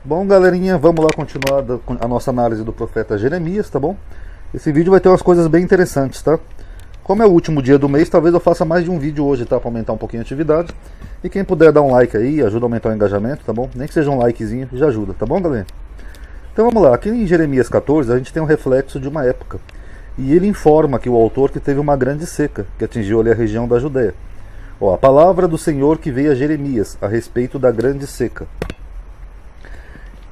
Bom, galerinha, vamos lá continuar a nossa análise do profeta Jeremias, tá bom? Esse vídeo vai ter umas coisas bem interessantes, tá? Como é o último dia do mês, talvez eu faça mais de um vídeo hoje, tá? Pra aumentar um pouquinho a atividade. E quem puder dar um like aí, ajuda a aumentar o engajamento, tá bom? Nem que seja um likezinho, já ajuda, tá bom, galera? Então vamos lá, aqui em Jeremias 14 a gente tem um reflexo de uma época. E ele informa aqui o autor que teve uma grande seca, que atingiu ali a região da Judéia. Ó, a palavra do Senhor que veio a Jeremias a respeito da grande seca.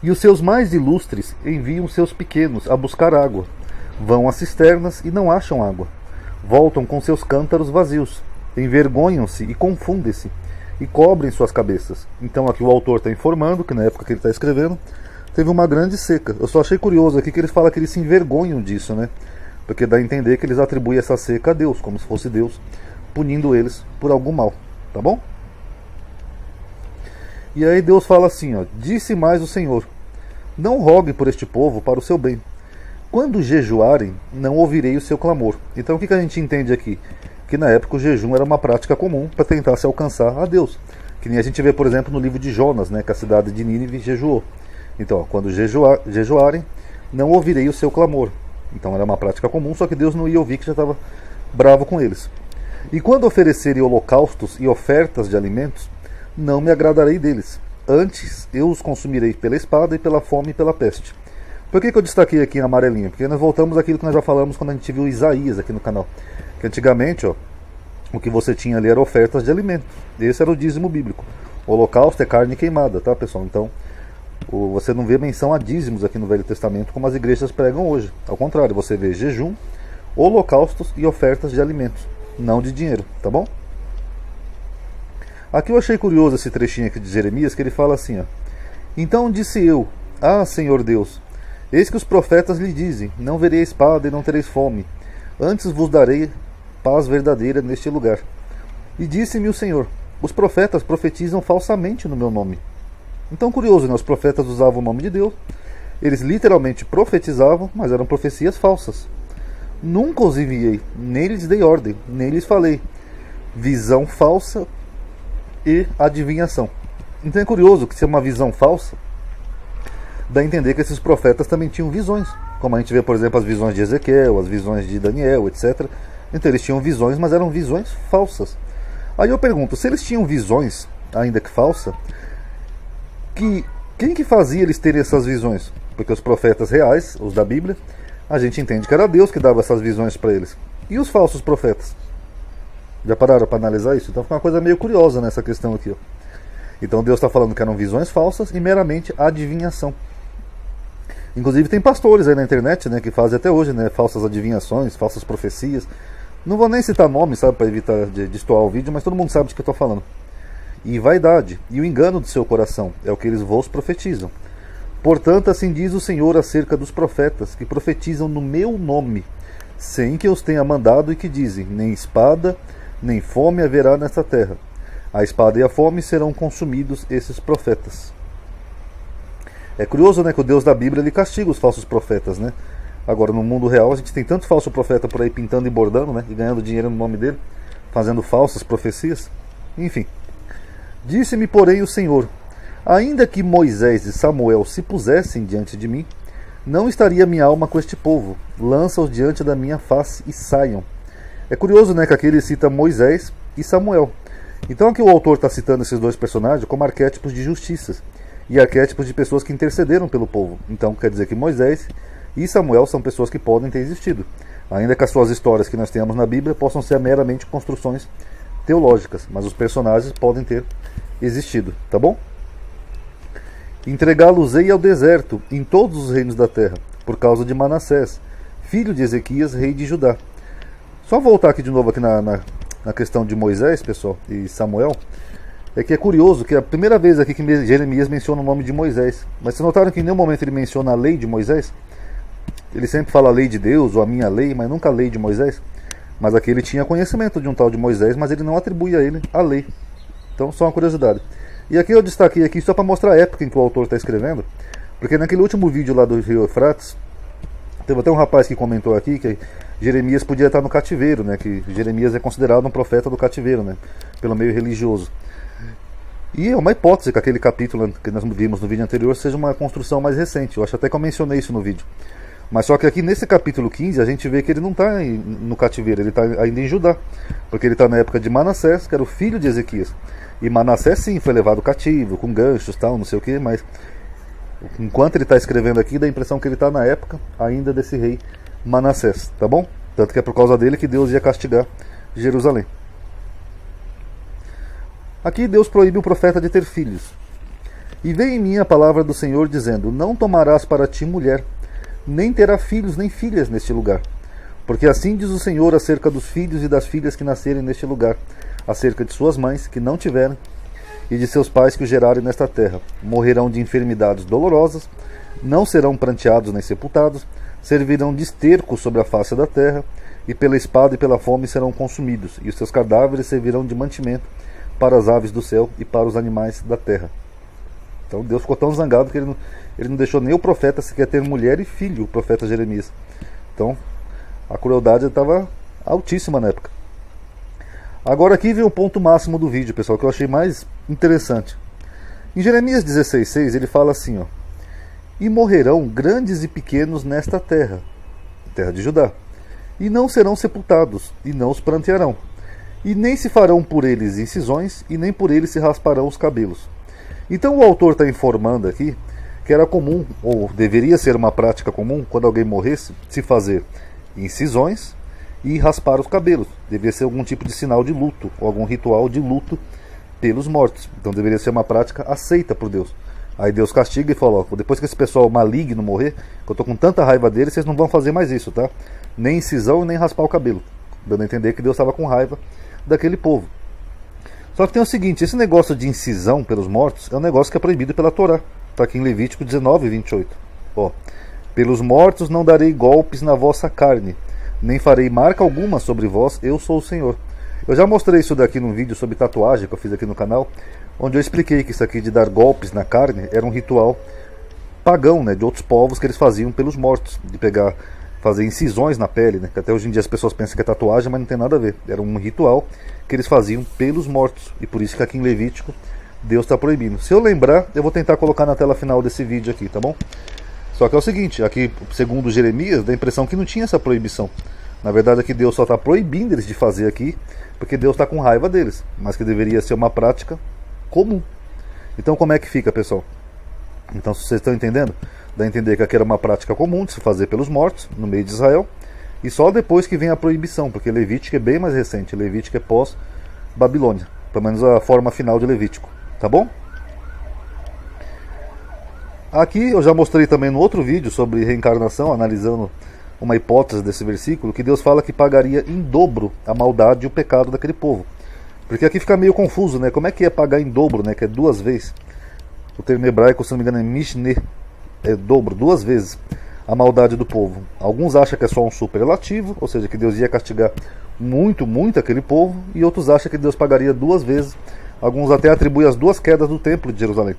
E os seus mais ilustres enviam seus pequenos a buscar água. Vão às cisternas e não acham água. Voltam com seus cântaros vazios. Envergonham-se e confundem-se. E cobrem suas cabeças. Então aqui o autor está informando que na época que ele está escrevendo, teve uma grande seca. Eu só achei curioso aqui que ele fala que eles se envergonham disso, né? Porque dá a entender que eles atribuem essa seca a Deus, como se fosse Deus punindo eles por algum mal, tá bom? E aí Deus fala assim, ó: disse mais o Senhor: não rogue por este povo para o seu bem. Quando jejuarem, não ouvirei o seu clamor. Então o que a gente entende aqui? Que na época o jejum era uma prática comum para tentar se alcançar a Deus. Que nem a gente vê, por exemplo, no livro de Jonas, né, que a cidade de Nínive jejuou. Então, ó, quando jejuarem, não ouvirei o seu clamor. Então era uma prática comum, só que Deus não ia ouvir, que já estava bravo com eles. E quando oferecerem holocaustos e ofertas de alimentos, não me agradarei deles. Antes eu os consumirei pela espada e pela fome e pela peste. Por que eu destaquei aqui em amarelinho? Porque nós voltamos àquilo que nós já falamos quando a gente viu Isaías aqui no canal. Que antigamente, ó, o que você tinha ali era ofertas de alimentos. Esse era o dízimo bíblico. O holocausto é carne queimada, tá, pessoal? Então, você não vê menção a dízimos aqui no Velho Testamento como as igrejas pregam hoje. Ao contrário, você vê jejum, holocaustos e ofertas de alimentos, não de dinheiro, tá bom? Aqui eu achei curioso esse trechinho aqui de Jeremias, que ele fala assim, ó: então disse eu: ah, Senhor Deus, eis que os profetas lhe dizem: não verei espada e não tereis fome, antes vos darei paz verdadeira neste lugar. E disse-me o Senhor: os profetas profetizam falsamente no meu nome. Então, curioso, né? Os profetas usavam o nome de Deus, eles literalmente profetizavam, mas eram profecias falsas. Nunca os enviei, nem lhes dei ordem, nem lhes falei. Visão falsa e adivinhação. Então é curioso que se é uma visão falsa, dá a entender que esses profetas também tinham visões, como a gente vê, por exemplo, as visões de Ezequiel, as visões de Daniel, etc. Então eles tinham visões, mas eram visões falsas. Aí eu pergunto, se eles tinham visões, ainda que falsa, quem que fazia eles terem essas visões? Porque os profetas reais, os da Bíblia, a gente entende que era Deus que dava essas visões para eles. E os falsos profetas? Já pararam para analisar isso? Então fica uma coisa meio curiosa nessa questão aqui, ó. Então Deus está falando que eram visões falsas e meramente adivinhação. Inclusive tem pastores aí na internet, né, que fazem até hoje, né, falsas adivinhações, falsas profecias. Não vou nem citar nomes, sabe, para evitar de destoar o vídeo, mas todo mundo sabe de que eu estou falando. E vaidade, e o engano do seu coração, é o que eles vos profetizam. Portanto, assim diz o Senhor acerca dos profetas, que profetizam no meu nome, sem que eu os tenha mandado, e que dizem: nem espada, nem fome haverá nesta terra. A espada e a fome serão consumidos esses profetas. É curioso, né, que o Deus da Bíblia ele castiga os falsos profetas, né? Agora, no mundo real, a gente tem tanto falso profeta por aí pintando e bordando, né, e ganhando dinheiro no nome dele, fazendo falsas profecias. Enfim. Disse-me, porém, o Senhor: ainda que Moisés e Samuel se pusessem diante de mim, não estaria minha alma com este povo. Lança-os diante da minha face e saiam. É curioso, né, que aqui ele cita Moisés e Samuel. Então aqui o autor está citando esses dois personagens como arquétipos de justiças e arquétipos de pessoas que intercederam pelo povo. Então quer dizer que Moisés e Samuel são pessoas que podem ter existido, ainda que as suas histórias que nós temos na Bíblia possam ser meramente construções teológicas, mas os personagens podem ter existido, tá bom? Entregá-los-ei ao deserto em todos os reinos da terra, por causa de Manassés, filho de Ezequias, rei de Judá. Só voltar aqui de novo aqui na questão de Moisés, pessoal, e Samuel, é que é curioso que é a primeira vez aqui que Jeremias menciona o nome de Moisés. Mas vocês notaram que em nenhum momento ele menciona a lei de Moisés? Ele sempre fala a lei de Deus ou a minha lei, mas nunca a lei de Moisés. Mas aqui ele tinha conhecimento de um tal de Moisés, mas ele não atribui a ele a lei. Então, só uma curiosidade. E aqui eu destaquei aqui só para mostrar a época em que o autor está escrevendo, porque naquele último vídeo lá do Rio Eufrates, teve até um rapaz que comentou aqui que Jeremias podia estar no cativeiro, né? Que Jeremias é considerado um profeta do cativeiro, né? Pelo meio religioso. E é uma hipótese que aquele capítulo que nós vimos no vídeo anterior seja uma construção mais recente. Eu acho até que eu mencionei isso no vídeo. Mas só que aqui nesse capítulo 15 a gente vê que ele não está no cativeiro, ele está ainda em Judá. Porque ele está na época de Manassés, que era o filho de Ezequias. E Manassés sim, foi levado cativo, com ganchos, tal, não sei o que, mas enquanto ele está escrevendo aqui, dá a impressão que ele está na época ainda desse rei Manassés, tá bom? Tanto que é por causa dele que Deus ia castigar Jerusalém. Aqui Deus proíbe o profeta de ter filhos. E veio em mim a palavra do Senhor dizendo: não tomarás para ti mulher, nem terá filhos nem filhas neste lugar. Porque assim diz o Senhor acerca dos filhos e das filhas que nascerem neste lugar, acerca de suas mães que não tiverem, e de seus pais que o gerarem nesta terra. Morrerão de enfermidades dolorosas, não serão pranteados nem sepultados, servirão de esterco sobre a face da terra, e pela espada e pela fome serão consumidos, e os seus cadáveres servirão de mantimento para as aves do céu e para os animais da terra. Então Deus ficou tão zangado que ele não deixou nem o profeta sequer ter mulher e filho, o profeta Jeremias. Então a crueldade estava altíssima na época. Agora aqui vem o ponto máximo do vídeo, pessoal, que eu achei mais interessante. Em Jeremias 16,6 ele fala assim, ó: e morrerão grandes e pequenos nesta terra, terra de Judá, e não serão sepultados, e não os prantearão, e nem se farão por eles incisões, e nem por eles se rasparão os cabelos. Então o autor está informando aqui que era comum, ou deveria ser uma prática comum, quando alguém morresse, se fazer incisões e raspar os cabelos. Deveria ser algum tipo de sinal de luto, ou algum ritual de luto pelos mortos. Então deveria ser uma prática aceita por Deus. Aí Deus castiga e fala: ó, depois que esse pessoal maligno morrer, que eu estou com tanta raiva deles, vocês não vão fazer mais isso, tá? Nem incisão, nem raspar o cabelo. Dando a entender que Deus estava com raiva daquele povo. Só que tem o seguinte: esse negócio de incisão pelos mortos é um negócio que é proibido pela Torá. Está aqui em Levítico 19:28. Ó: pelos mortos não darei golpes na vossa carne, nem farei marca alguma sobre vós, eu sou o Senhor. Eu já mostrei isso daqui num vídeo sobre tatuagem que eu fiz aqui no canal, onde eu expliquei que isso aqui de dar golpes na carne era um ritual pagão, né, de outros povos que eles faziam pelos mortos, de fazer incisões na pele, né, que até hoje em dia as pessoas pensam que é tatuagem, mas não tem nada a ver. Era um ritual que eles faziam pelos mortos, e por isso que aqui em Levítico Deus está proibindo. Se eu lembrar, eu vou tentar colocar na tela final desse vídeo aqui, tá bom? Só que é o seguinte, aqui segundo Jeremias, dá a impressão que não tinha essa proibição. Na verdade aqui Deus só está proibindo eles de fazer aqui, porque Deus está com raiva deles, mas que deveria ser uma prática comum. Então como é que fica, pessoal? Então, se vocês estão entendendo, dá a entender que aqui era uma prática comum de se fazer pelos mortos, no meio de Israel, e só depois que vem a proibição, porque Levítico é bem mais recente, Levítico é pós-Babilônia, pelo menos a forma final de Levítico, tá bom? Aqui eu já mostrei também no outro vídeo sobre reencarnação, analisando uma hipótese desse versículo, que Deus fala que pagaria em dobro a maldade e o pecado daquele povo. Porque aqui fica meio confuso, né? Como é que é pagar em dobro, né? Que é duas vezes. O termo hebraico, se não me engano, é mishne, é dobro, duas vezes a maldade do povo. Alguns acham que é só um superlativo, ou seja, que Deus ia castigar muito, muito aquele povo, e outros acham que Deus pagaria duas vezes. Alguns até atribuem as duas quedas do templo de Jerusalém,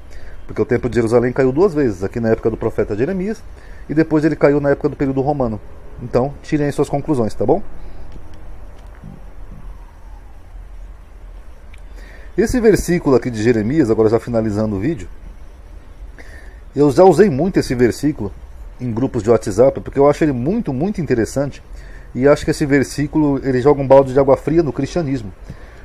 porque o templo de Jerusalém caiu duas vezes, aqui na época do profeta Jeremias, e depois ele caiu na época do período romano. Então, tirem aí suas conclusões, tá bom? Esse versículo aqui de Jeremias, agora já finalizando o vídeo, eu já usei muito esse versículo em grupos de WhatsApp, porque eu acho ele muito, muito interessante, e acho que esse versículo ele joga um balde de água fria no cristianismo.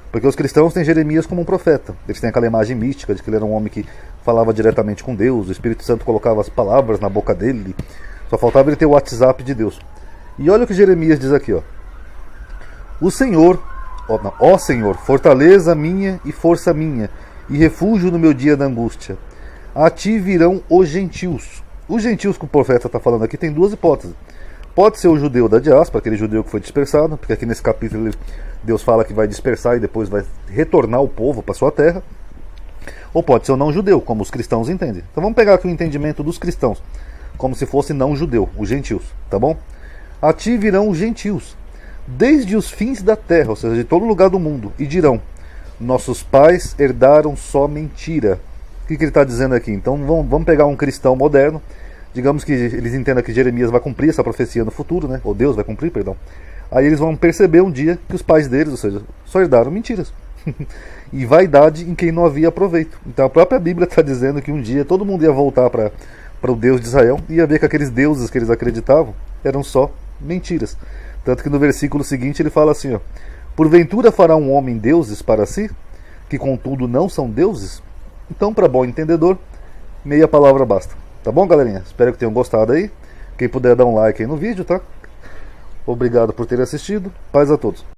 Porque os cristãos têm Jeremias como um profeta. Eles têm aquela imagem mística de que ele era um homem que falava diretamente com Deus, o Espírito Santo colocava as palavras na boca dele, só faltava ele ter o WhatsApp de Deus. E olha o que Jeremias diz aqui, ó: o Senhor, ó Senhor, fortaleza minha e força minha, e refúgio no meu dia da angústia. A ti virão os gentios. Os gentios que o profeta está falando aqui tem duas hipóteses. Pode ser o judeu da diáspora, aquele judeu que foi dispersado, porque aqui nesse capítulo Deus fala que vai dispersar e depois vai retornar o povo para sua terra. Ou pode ser o não judeu, como os cristãos entendem. Então vamos pegar aqui o entendimento dos cristãos, como se fosse não judeu, os gentios, tá bom? A ti virão os gentios, desde os fins da terra, ou seja, de todo lugar do mundo, e dirão: nossos pais herdaram só mentira. O que ele está dizendo aqui? Então vamos pegar um cristão moderno, digamos que eles entendam que Jeremias vai cumprir essa profecia no futuro, né? Ou Deus vai cumprir, perdão. Aí eles vão perceber um dia que os pais deles, ou seja, só herdaram mentiras. e vaidade em quem não havia proveito. Então a própria Bíblia está dizendo que um dia todo mundo ia voltar para o Deus de Israel e ia ver que aqueles deuses que eles acreditavam eram só mentiras. Tanto que no versículo seguinte ele fala assim, ó, porventura fará um homem deuses para si, que contudo não são deuses? Então, para bom entendedor, meia palavra basta. Tá bom, galerinha? Espero que tenham gostado aí. Quem puder dar um like aí no vídeo, tá? Obrigado por ter assistido. Paz a todos.